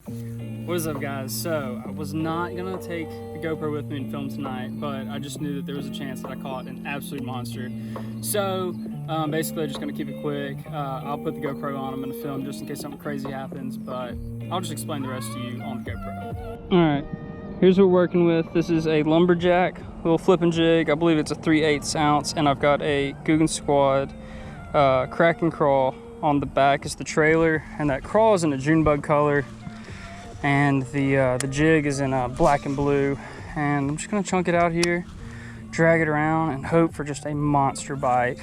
What is up, guys? So I was not gonna take the GoPro with me and film tonight, but I just knew that there was a chance that I caught an absolute monster. So basically I'm just gonna keep it quick. I'll put the GoPro on, I'm gonna film just in case something crazy happens, but I'll just explain the rest to you on the GoPro. All right, here's what we're working with. This is a lumberjack, little flipping jig. I believe it's a 3/8 ounce, and I've got a Googan Squad crack and crawl. On the back is the trailer, and that crawl is in a June bug color. And the jig is in black and blue, and I'm just gonna chunk it out here, drag it around, and hope for just a monster bite.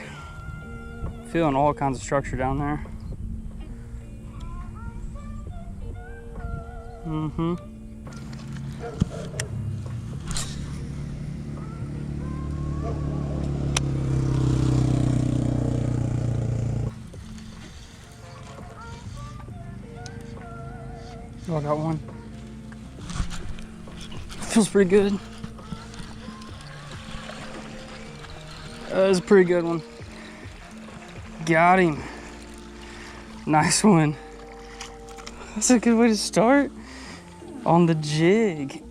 Feeling all kinds of structure down there. Oh, I got one. Feels pretty good. That was a pretty good one. Got him. Nice one. That's a good way to start on the jig.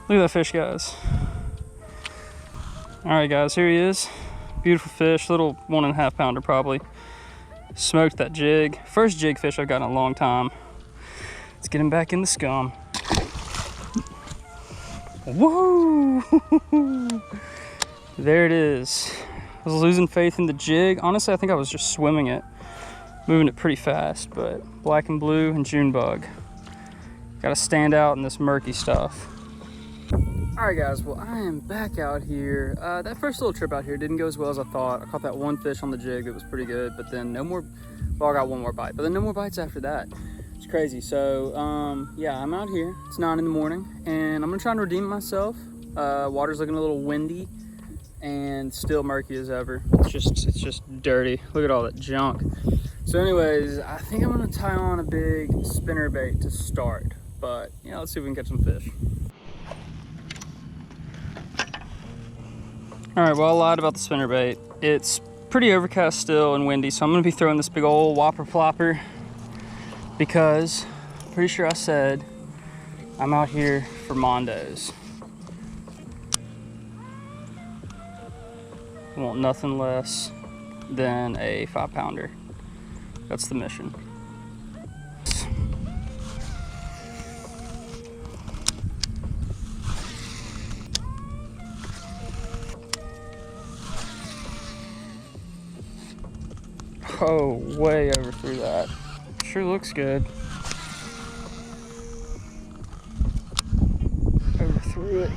Look at that fish, guys. All right, guys, here he is. Beautiful fish, little 1.5 pounder probably. Smoked that jig. First jig fish I've got in a long time. Let's get him back in the scum. Whoa! There it is. I was losing faith in the jig. Honestly, I think I was just swimming it, moving it pretty fast, but black and blue and June bug. Gotta stand out in this murky stuff. All right, guys, well, I am back out here. That first little trip out here didn't go as well as I thought. I caught that one fish on the jig that was pretty good, but then no more, well, I got one more bite, but then no more bites after that. It's crazy. So yeah, I'm out here. It's 9 in the morning, and I'm gonna try and redeem myself. Water's looking a little windy and still murky as ever. It's just dirty. Look at all that junk. So anyways, I think I'm gonna tie on a big spinner bait to start, but yeah, let's see if we can catch some fish. All right, well, I lied about the spinner bait. It's pretty overcast still and windy, so I'm gonna be throwing this big old whopper plopper, because I'm pretty sure I said I'm out here for mondos. I want nothing less than a 5 pounder. That's the mission. Oh, way over through that. Sure looks good. Over through it.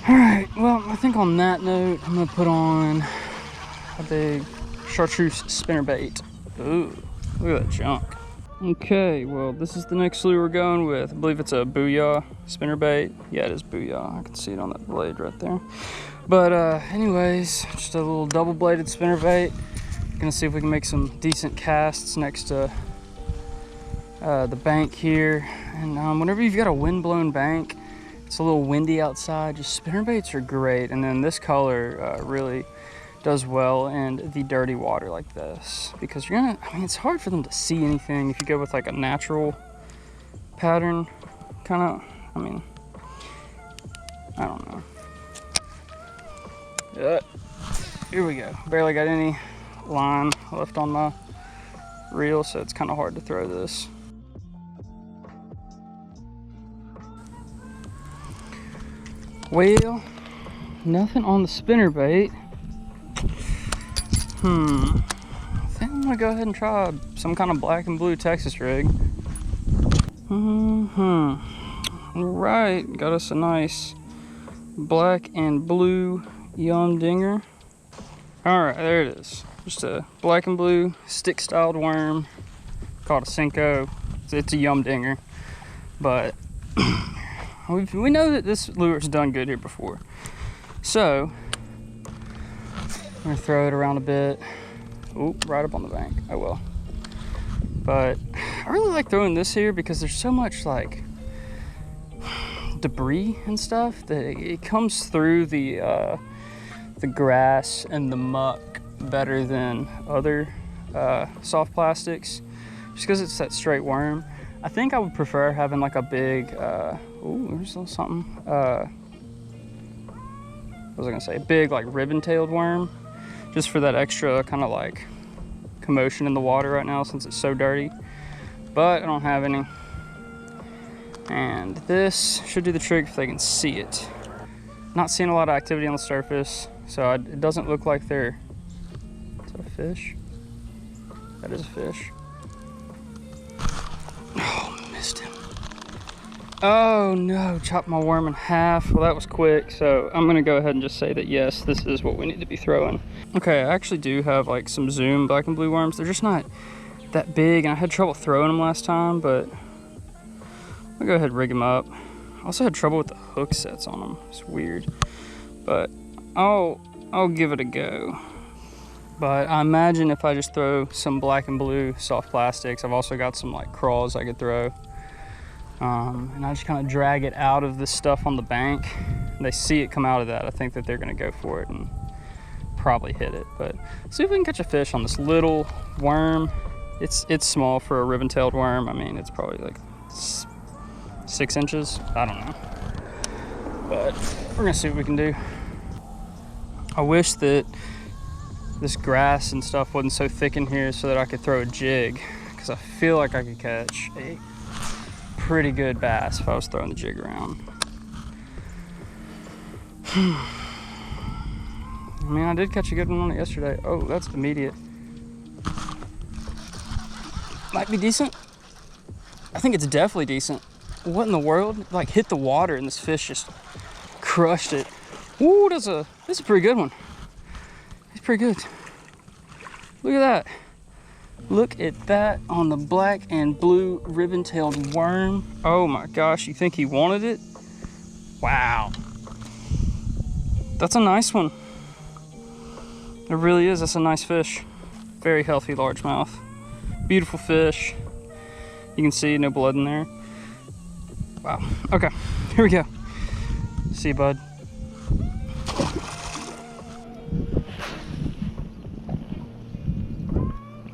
All right, well, I think on that note, I'm gonna put on a big chartreuse spinnerbait. Ooh, look at that junk. Okay, well, this is the next lure we're going with. I believe it's a Booyah spinnerbait. Yeah, it is Booyah. I can see it on that blade right there. But anyways, just a little double-bladed spinnerbait. Gonna see if we can make some decent casts next to the bank here. And whenever you've got a wind-blown bank, it's a little windy outside, just spinnerbaits are great. And then this color really does well in the dirty water like this, because you're gonna, I mean, it's hard for them to see anything if you go with like a natural pattern, kind of. I mean, I don't know. Here we go. Barely got any line left on my reel, so it's kind of hard to throw this. Well, nothing on the spinnerbait. I think I'm gonna go ahead and try some kind of black and blue Texas rig. Alright, got us a nice black and blue yum dinger. Alright, there it is. Just a black and blue stick styled worm called a Senko. It's a yum dinger, but we know that this lure's done good here before. So I'm gonna throw it around a bit. Ooh, right up on the bank. Oh well. But I really like throwing this here because there's so much like debris and stuff that it comes through the grass and the muck better than other soft plastics, just because it's that straight worm. I think I would prefer having like a big, ooh, there's a little something. What was I gonna say? A big like ribbon-tailed worm, just for that extra kind of like commotion in the water right now since it's so dirty. But I don't have any. And this should do the trick if they can see it. Not seeing a lot of activity on the surface, so it doesn't look like they're, is that a fish? That is a fish. Oh, missed him. Oh no, chopped my worm in half. Well, that was quick, so I'm gonna go ahead and just say that yes, this is what we need to be throwing. Okay, I actually do have like some Zoom black and blue worms. They're just not that big, and I had trouble throwing them last time, but I'll go ahead and rig them up. I also had trouble with the hook sets on them. It's weird, but I'll give it a go. But I imagine if I just throw some black and blue soft plastics, I've also got some like crawls I could throw. And I just kind of drag it out of this stuff on the bank. They see it come out of that. I think that they're gonna go for it and probably hit it. But see if we can catch a fish on this little worm. It's small for a ribbon-tailed worm. I mean, it's probably like 6 inches. I don't know. But we're gonna see what we can do. I wish that this grass and stuff wasn't so thick in here so that I could throw a jig, because I feel like I could catch a pretty good bass if I was throwing the jig around. I mean, I did catch a good one on it yesterday. Oh, that's immediate. Might be decent. I think it's definitely decent. What in the world? Like hit the water and this fish just crushed it. Ooh, this is a pretty good one. It's pretty good. Look at that. Look at that on the black and blue ribbon-tailed worm. Oh my gosh, you think he wanted it? Wow. That's a nice one. It really is. That's a nice fish. Very healthy largemouth. Beautiful fish. You can see no blood in there. Wow. Okay, here we go. See you, bud.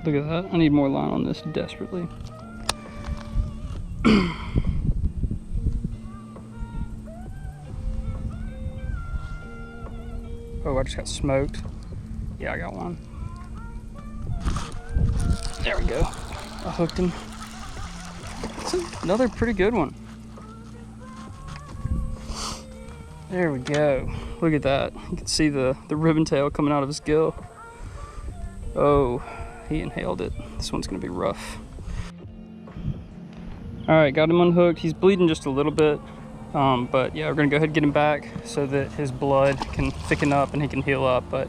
Look at that. I need more line on this desperately. Oh, I just got smoked. Yeah, I got one. There we go. I hooked him. It's another pretty good one. There we go. Look at that. You can see the ribbon tail coming out of his gill. Oh, he inhaled it. This one's gonna be rough. All right, got him unhooked. He's bleeding just a little bit, but yeah, we're gonna go ahead and get him back so that his blood can thicken up and he can heal up, but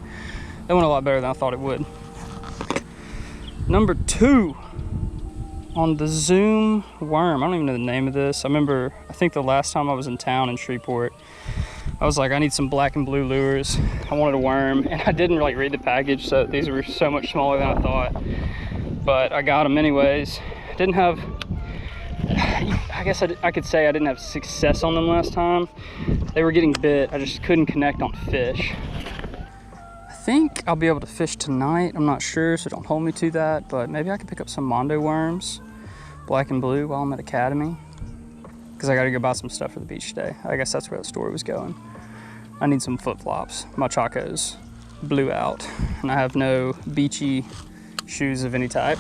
that went a lot better than I thought it would. Number 2 on the Zoom worm. I don't even know the name of this. I think the last time I was in town in Shreveport, I was like, I need some black and blue lures. I wanted a worm, and I didn't really read the package, so these were so much smaller than I thought. But I got them anyways. Didn't have, I guess I could say I didn't have success on them last time. They were getting bit. I just couldn't connect on fish. I think I'll be able to fish tonight. I'm not sure, so don't hold me to that. But maybe I can pick up some Mondo worms, black and blue, while I'm at Academy. Because I got to go buy some stuff for the beach today. I guess that's where the story was going. I need some flip-flops. My Chacos blew out, and I have no beachy shoes of any type.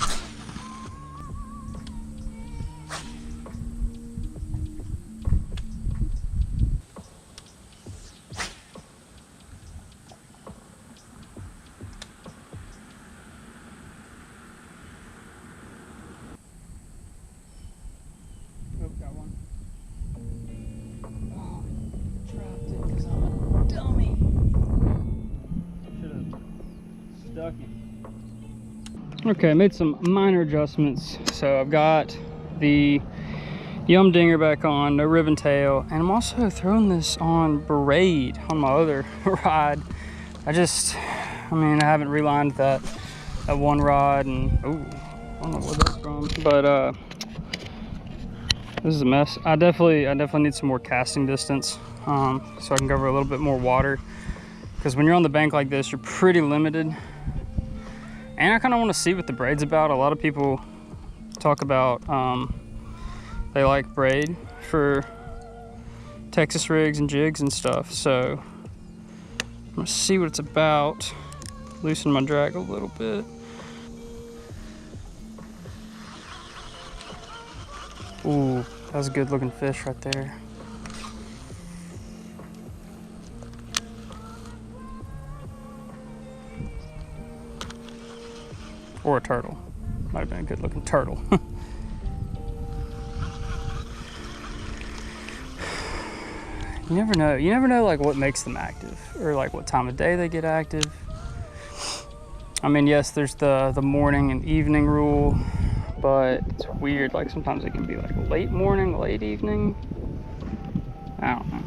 Okay, I made some minor adjustments. So I've got the Yum Dinger back on, no ribbon tail, and I'm also throwing this on Braid on my other rod. I haven't relined that one rod, and I don't know where that's from, but this is a mess. I definitely need some more casting distance, so I can cover a little bit more water, because when you're on the bank like this, you're pretty limited. And I kind of want to see what the braid's about. A lot of people talk about they like braid for Texas rigs and jigs and stuff. So I'm gonna see what it's about. Loosen my drag a little bit. Ooh, that was a good looking fish right there. Or a turtle. Might have been a good looking turtle. You never know. You never know like what makes them active or like what time of day they get active. I mean, yes, there's the morning and evening rule, but it's weird. Like sometimes it can be like late morning, late evening. I don't know.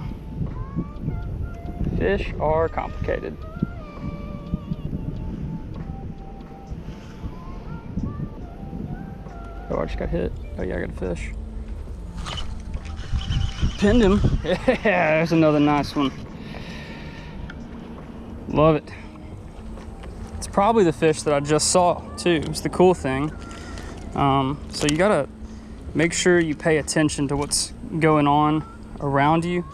Fish are complicated. Oh, I just got hit. Oh yeah, I got a fish. Pinned him. Yeah, there's another nice one. Love it. It's probably the fish that I just saw too. It's the cool thing. So you gotta make sure you pay attention to what's going on around you.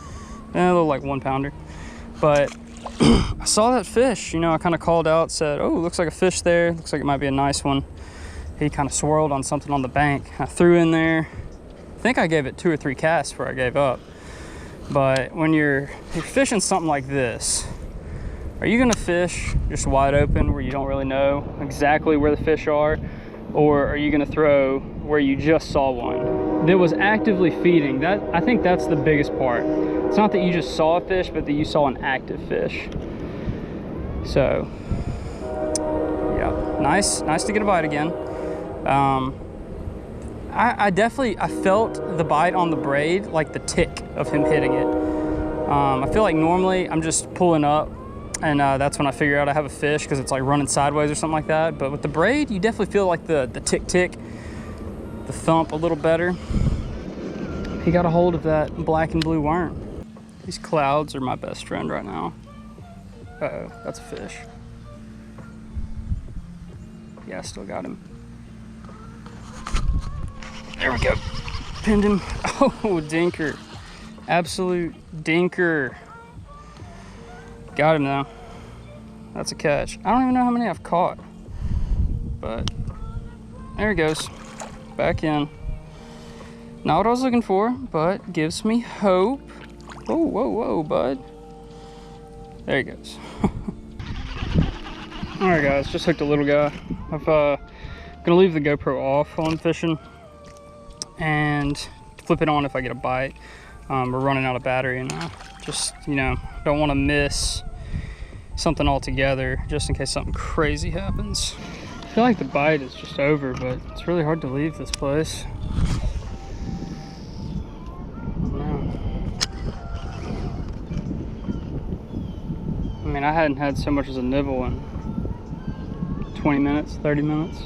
A little like 1 pounder. But I saw that fish, you know, I kind of called out, said, oh, looks like a fish there. Looks like it might be a nice one. He kind of swirled on something on the bank. I threw in there. I think I gave it 2 or 3 casts before I gave up. But when you're fishing something like this, are you gonna fish just wide open where you don't really know exactly where the fish are? Or are you gonna throw where you just saw one that was actively feeding? That, I think that's the biggest part. It's not that you just saw a fish, but that you saw an active fish. So, yeah, nice to get a bite again. I definitely felt the bite on the braid, like the tick of him hitting it. I feel like normally I'm just pulling up and that's when I figure out I have a fish because it's like running sideways or something like that. But with the braid, you definitely feel like the tick, the thump a little better. He got a hold of that black and blue worm. These clouds are my best friend right now. Uh-oh, that's a fish. Yeah, I still got him. There we go. Pinned him. Oh, dinker. Absolute dinker. Got him though. That's a catch. I don't even know how many I've caught. But there he goes. Back in. Not what I was looking for, but gives me hope. Whoa, whoa, whoa, bud. There he goes. Alright guys, just hooked a little guy. I'm gonna leave the GoPro off while I'm fishing and flip it on if I get a bite. We're running out of battery and I just, you know, don't want to miss something altogether just in case something crazy happens. I feel like the bite is just over, but it's really hard to leave this place. I mean, I hadn't had so much as a nibble in 20 minutes, 30 minutes.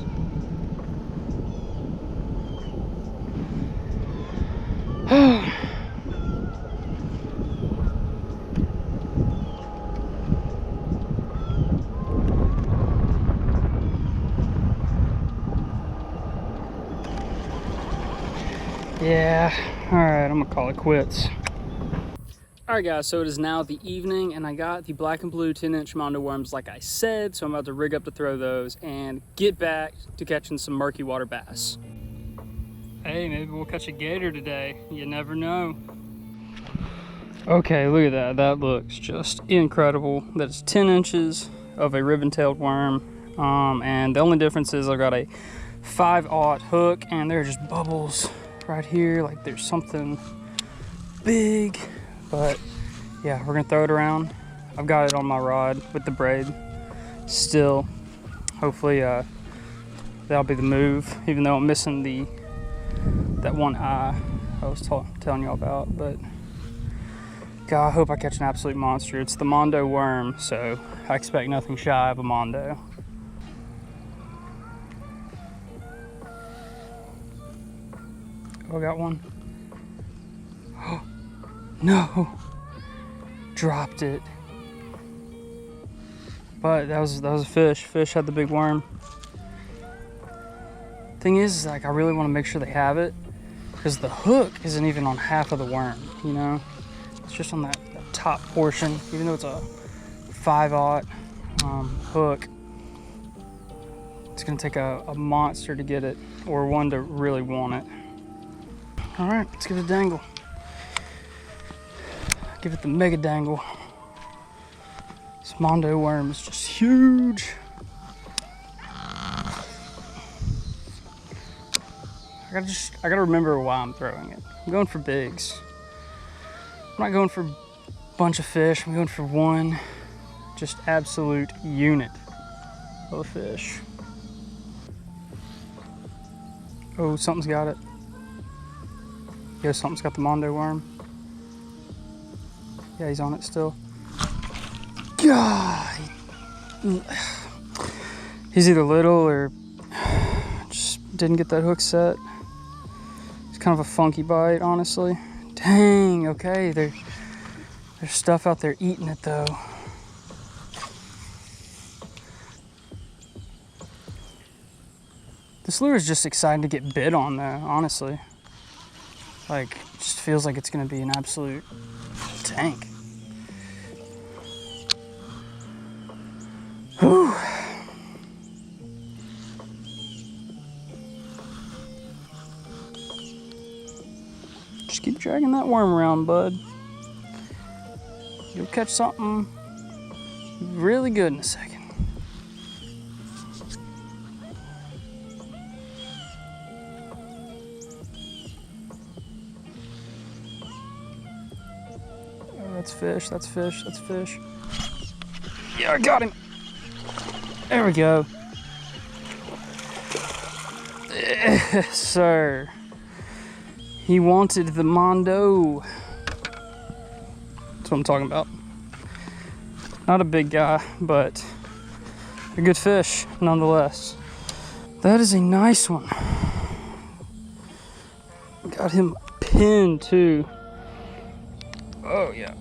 Yeah, all right, I'm gonna call it quits. All right guys, so it is now the evening and I got the black and blue 10-inch Mondo worms like I said, so I'm about to rig up to throw those and get back to catching some murky water bass. Hey, maybe we'll catch a gator today. You never know. Okay, look at that. That looks just incredible. That's 10 inches of a ribbon-tailed worm. And the only difference is I've got a 5/0 hook and there are just bubbles right here. Like there's something big. But yeah, we're gonna throw it around. I've got it on my rod with the braid still. Hopefully that'll be the move, even though I'm missing that one eye I was telling y'all about. But God, I hope I catch an absolute monster. It's the Mondo worm, so I expect nothing shy of a Mondo. Oh, I got one. Oh, no. Dropped it. But that was a fish. Fish had the big worm. Thing is like I really want to make sure they have it, because the hook isn't even on half of the worm, you know? It's just on that top portion, even though it's a 5/0 hook. It's gonna take a monster to get it, or one to really want it. All right, let's give it a dangle. Give it the mega dangle. This Mondo worm is just huge. I gotta remember why I'm throwing it. I'm going for bigs. I'm not going for a bunch of fish. I'm going for one just absolute unit of a fish. Oh, something's got it. Yo, something's got the Mondo worm. Yeah, he's on it still. God, he's either little or just didn't get that hook set. It's kind of a funky bite, honestly. Dang, okay, there's stuff out there eating it though. This lure is just exciting to get bit on though, honestly. Like, it just feels like it's gonna be an absolute tank. Whew. Just keep dragging that worm around, bud. You'll catch something really good in a second. Oh, that's fish, that's fish, that's fish. Yeah, I got him. There we go. Yes, sir. He wanted the Mondo. That's what I'm talking about. Not a big guy, but a good fish nonetheless. That is a nice one. Got him pinned too. Oh yeah.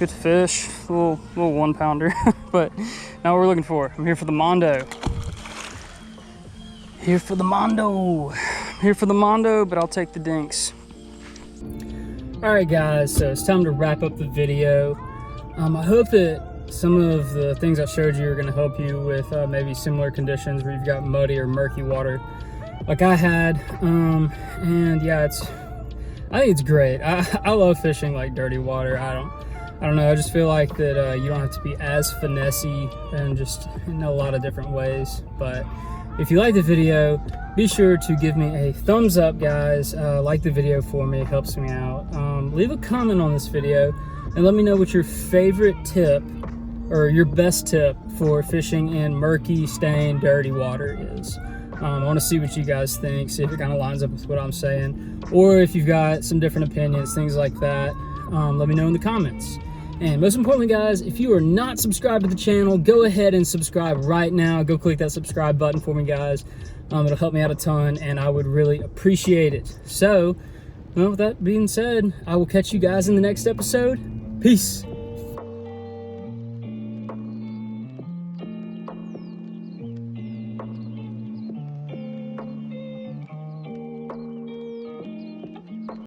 Good fish, little 1-pounder. But now what we're looking for. I'm here for the Mondo. Here for the Mondo. Here for the Mondo, but I'll take the dinks. All right, guys, so it's time to wrap up the video. I hope that some of the things I showed you are gonna help you with maybe similar conditions where you've got muddy or murky water like I had. And yeah, I think it's great. I love fishing like dirty water. I don't know, I just feel like that you don't have to be as finessey and just in a lot of different ways. But if you like the video, be sure to give me a thumbs up, guys. Like the video for me, it helps me out. Leave a comment on this video and let me know what your favorite tip or your best tip for fishing in murky, stained, dirty water is. I want to see what you guys think, see if it kind of lines up with what I'm saying, or if you've got some different opinions, things like that. Let me know in the comments. And most importantly, guys, if you are not subscribed to the channel, go ahead and subscribe right now. Go click that subscribe button for me, guys. It'll help me out a ton, and I would really appreciate it. So, well, with that being said, I will catch you guys in the next episode. Peace.